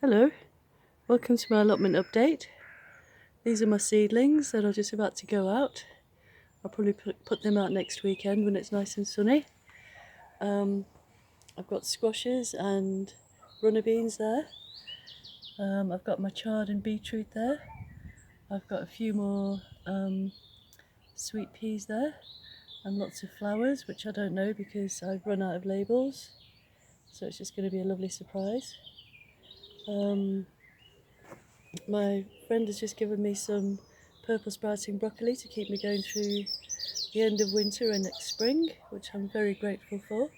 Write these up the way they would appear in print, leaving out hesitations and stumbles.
Hello, welcome to my allotment update. These are my seedlings that are just about to go out. I'll probably put them out next weekend when it's nice and sunny. I've got squashes and runner beans there. I've got my chard and beetroot there. I've got a few more sweet peas there and lots of flowers, which I don't know because I've run out of labels. So it's just going to be a lovely surprise. My friend has just given me some purple sprouting broccoli to keep me going through the end of winter and next spring, which I'm very grateful for.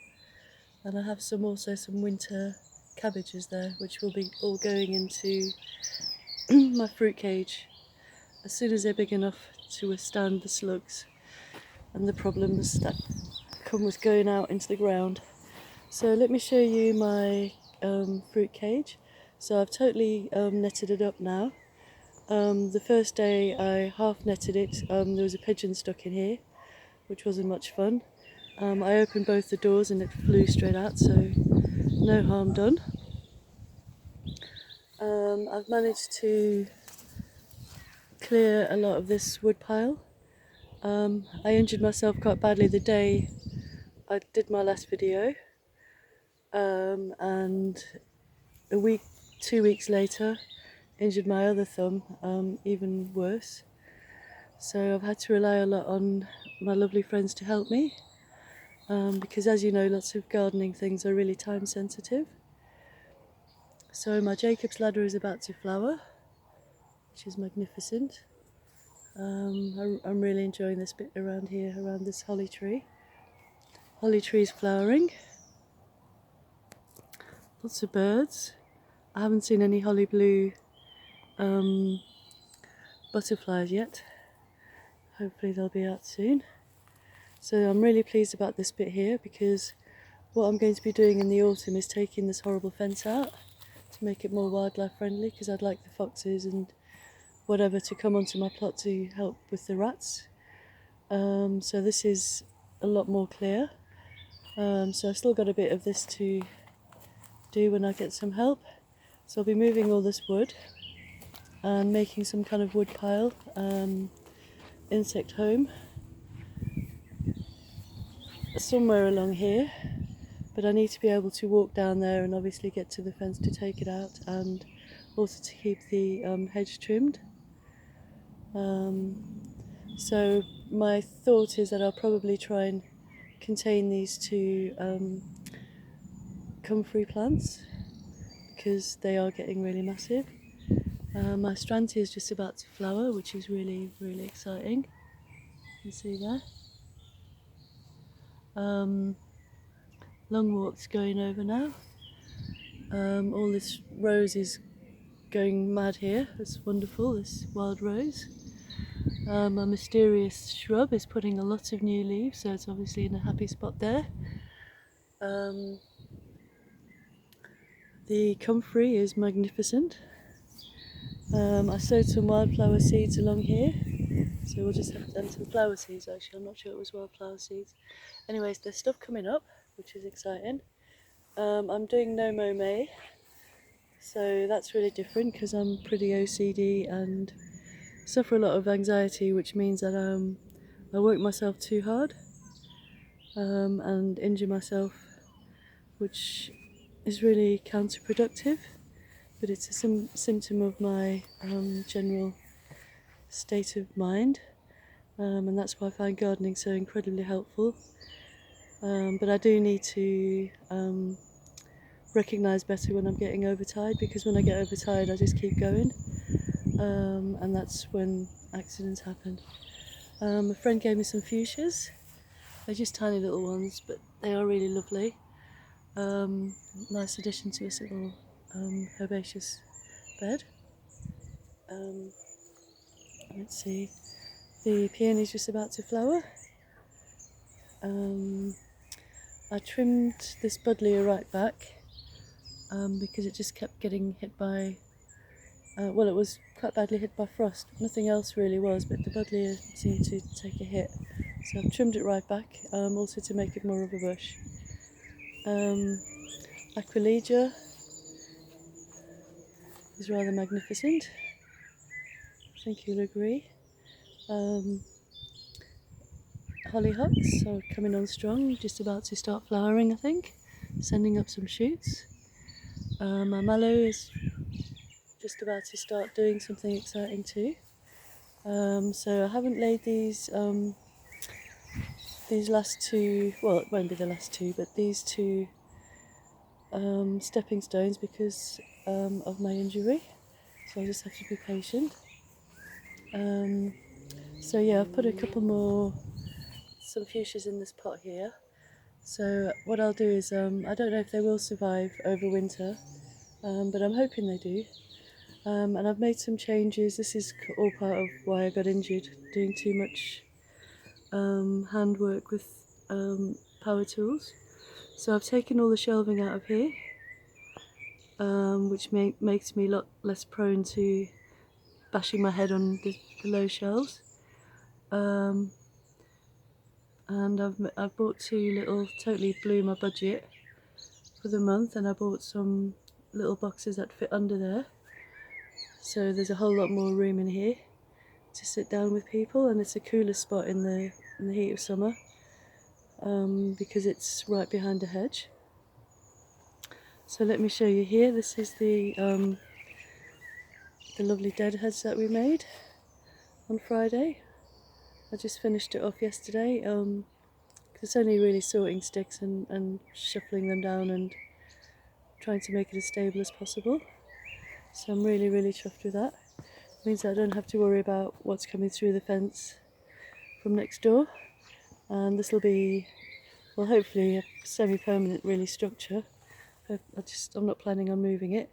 And I have also some winter cabbages there, which will be all going into my fruit cage as soon as they're big enough to withstand the slugs and the problems that come with going out into the ground. So let me show you my fruit cage. So I've totally netted it up now. The first day I half netted it, there was a pigeon stuck in here, which wasn't much fun. I opened both the doors and it flew straight out, so no harm done. I've managed to clear a lot of this wood pile. I injured myself quite badly the day I did my last video, and 2 weeks later injured my other thumb, even worse. So I've had to rely a lot on my lovely friends to help me, because as you know, lots of gardening things are really time sensitive. So my Jacob's ladder is about to flower, which is magnificent. I'm really enjoying this bit around here, around this holly tree. Holly tree's flowering. Lots of birds. I haven't seen any holly blue butterflies yet. Hopefully they'll be out soon. So I'm really pleased about this bit here, because what I'm going to be doing in the autumn is taking this horrible fence out to make it more wildlife friendly, because I'd like the foxes and whatever to come onto my plot to help with the rats. So this is a lot more clear. So I've still got a bit of this to do when I get some help. So I'll be moving all this wood and making some kind of wood pile, insect home, somewhere along here. But I need to be able to walk down there and obviously get to the fence to take it out, and also to keep the hedge trimmed. So my thought is that I'll probably try and contain these two comfrey plants, because they are getting really massive. My Strantia is just about to flower, which is really, really exciting. You can see there. Long walk's going over now. All this rose is going mad here. It's wonderful, this wild rose. A mysterious shrub is putting a lot of new leaves, so it's obviously in a happy spot there. The comfrey is magnificent. I sowed some wildflower seeds along here, so we'll just have done some flower seeds. Actually, I'm not sure it was wildflower seeds. Anyways, there's stuff coming up, which is exciting. I'm doing no mow May, so that's really different because I'm pretty OCD and suffer a lot of anxiety, which means that I work myself too hard and injure myself, which is really counterproductive, but it's a symptom of my general state of mind, and that's why I find gardening so incredibly helpful. But I do need to recognise better when I'm getting overtired, because when I get overtired I just keep going, and that's when accidents happen. A friend gave me some fuchsias. They're just tiny little ones, but they are really lovely. Nice addition to this little herbaceous bed. Let's see, the peony is just about to flower. I trimmed this buddleia right back because it just kept getting hit by, well, it was quite badly hit by frost. Nothing else really was, but the buddleia seemed to take a hit. So I've trimmed it right back, also to make it more of a bush. Aquilegia is rather magnificent. I think you'll agree. Hollyhocks are coming on strong, just about to start flowering, I think, sending up some shoots. My mallow is just about to start doing something exciting too. So I haven't laid these last two, well, it won't be the last two, but these two stepping stones because of my injury, so I'll just have to be patient. So yeah, I've put a couple more, some fuchsias in this pot here. So what I'll do is, I don't know if they will survive over winter, but I'm hoping they do. And I've made some changes. This is all part of why I got injured, doing too much handwork with power tools. So I've taken all the shelving out of here, which makes me a lot less prone to bashing my head on the low shelves. And I've bought two little, totally blew my budget for the month, and I bought some little boxes that fit under there. So there's a whole lot more room in here to sit down with people, and it's a cooler spot in the heat of summer because it's right behind a hedge. So let me show you here. This is the lovely dead hedge that we made on Friday. I just finished it off yesterday. It's only really sorting sticks and shuffling them down and trying to make it as stable as possible. So I'm really chuffed with that. It means I don't have to worry about what's coming through the fence from next door. And this will be, well, hopefully a semi-permanent really structure. I'm not planning on moving it.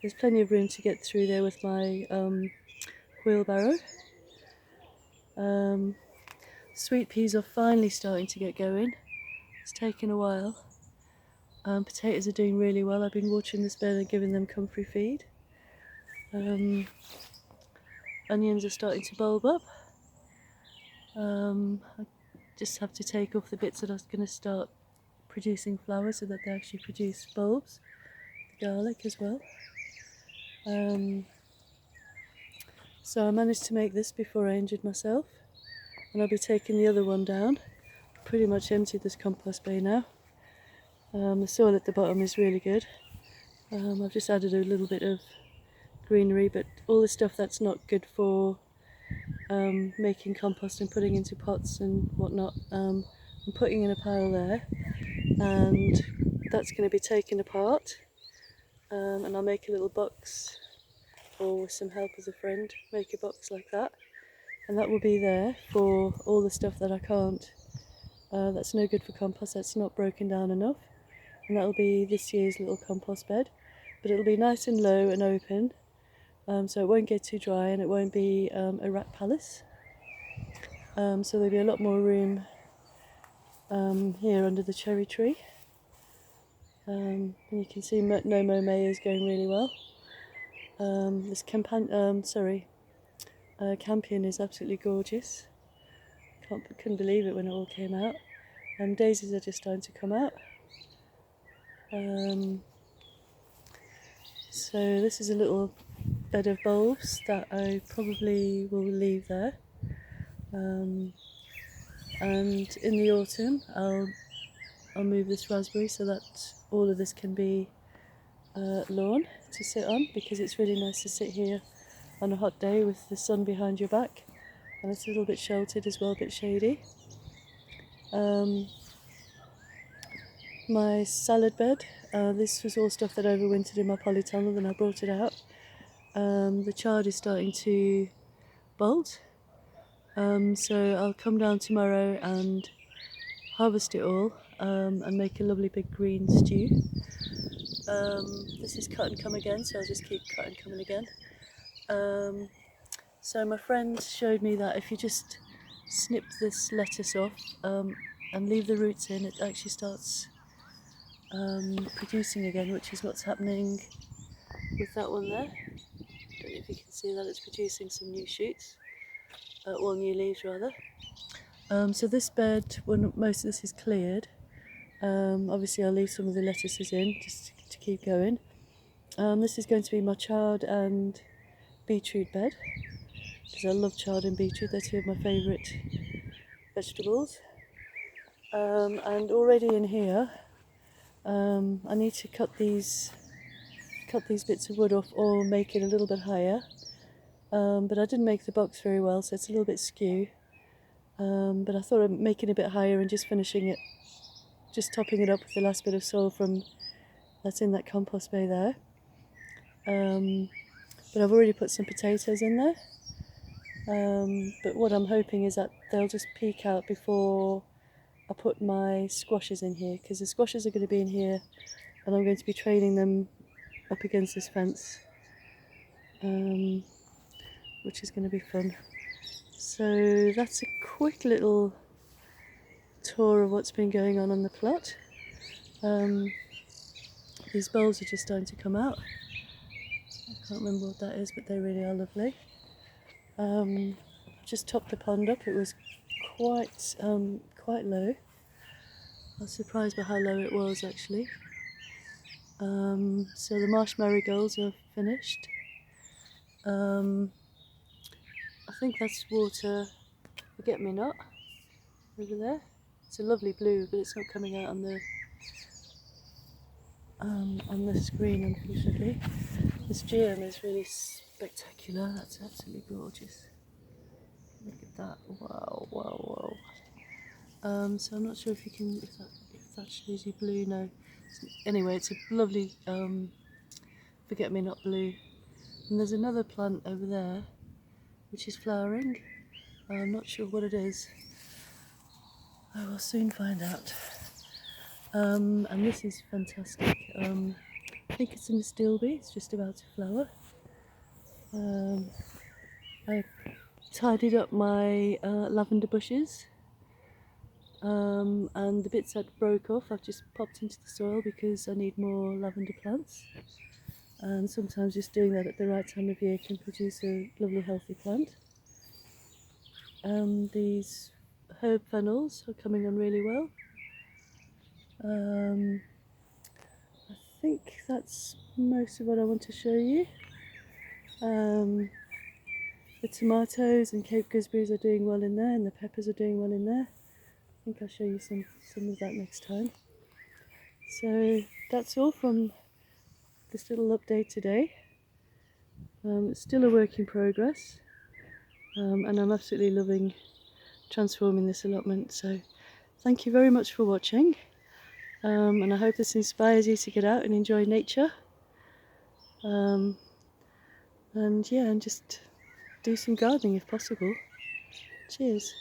There's plenty of room to get through there with my wheelbarrow. Sweet peas are finally starting to get going. It's taken a while. Potatoes are doing really well. I've been watering this bed and giving them comfrey feed. Onions are starting to bulb up. I just have to take off the bits that are going to start producing flowers so that they actually produce bulbs. The garlic as well. So I managed to make this before I injured myself, and I'll be taking the other one down. Pretty much emptied this compost bay now. The soil at the bottom is really good. I've just added a little bit of greenery, but all the stuff that's not good for making compost and putting into pots and whatnot, I'm putting in a pile there, and that's going to be taken apart, and I'll make a little box, or with some help as a friend, make a box like that, and that will be there for all the stuff that I can't, that's no good for compost, that's not broken down enough, and that'll be this year's little compost bed. But it'll be nice and low and open, so it won't get too dry, and it won't be a rat palace. So there'll be a lot more room here under the cherry tree. And you can see no mow May is going really well. This campion is absolutely gorgeous. Couldn't believe it when it all came out. Daisies are just starting to come out. So this is a little bed of bulbs that I probably will leave there. And in the autumn I'll move this raspberry so that all of this can be lawn to sit on, because it's really nice to sit here on a hot day with the sun behind your back, and it's a little bit sheltered as well, a bit shady. My salad bed, this was all stuff that overwintered in my polytunnel when I brought it out. The chard is starting to bolt, so I'll come down tomorrow and harvest it all and make a lovely big green stew. This is cut and come again, so I'll just keep cut and coming again. So my friend showed me that if you just snip this lettuce off and leave the roots in, it actually starts producing again, which is what's happening with that one there. I don't know if you can see that, it's producing some new shoots, or new leaves rather. So this bed, when most of this is cleared, obviously I'll leave some of the lettuces in just to keep going. This is going to be my chard and beetroot bed, because I love chard and beetroot, they're two of my favourite vegetables. And already in here, I need to cut these bits of wood off or make it a little bit higher. But I didn't make the box very well, so it's a little bit skew. But I thought of making it a bit higher and just finishing it, just topping it up with the last bit of soil from that's in that compost bay there. But I've already put some potatoes in there. But what I'm hoping is that they'll just peek out before I put my squashes in here, because the squashes are going to be in here and I'm going to be training them up against this fence, which is going to be fun. So that's a quick little tour of what's been going on the plot. These bulbs are just starting to come out. I can't remember what that is, but they really are lovely. I just topped the pond up. It was quite low. I was surprised by how low it was actually. So the marsh marigolds are finished. I think that's water forget-me-not over there. It's a lovely blue, but it's not coming out on the screen, unfortunately. This geum is really spectacular. That's absolutely gorgeous. Look at that! Wow, wow, wow. So I'm not sure if you can, if that shows you blue. No. Anyway, it's a lovely forget-me-not blue. And there's another plant over there, which is flowering. I'm not sure what it is. I will soon find out. And this is fantastic. I think it's a nastilbe. It's just about to flower. I tidied up my lavender bushes, and the bits that broke off I've just popped into the soil because I need more lavender plants, and sometimes just doing that at the right time of year can produce a lovely healthy plant. These herb funnels are coming on really well. I think that's most of what I want to show you. The tomatoes and Cape gooseberries are doing well in there, and the peppers are doing well in there. I think I'll show you some of that next time. So that's all from this little update today. It's still a work in progress, and I'm absolutely loving transforming this allotment. So thank you very much for watching, and I hope this inspires you to get out and enjoy nature, and yeah, and just do some gardening if possible. Cheers.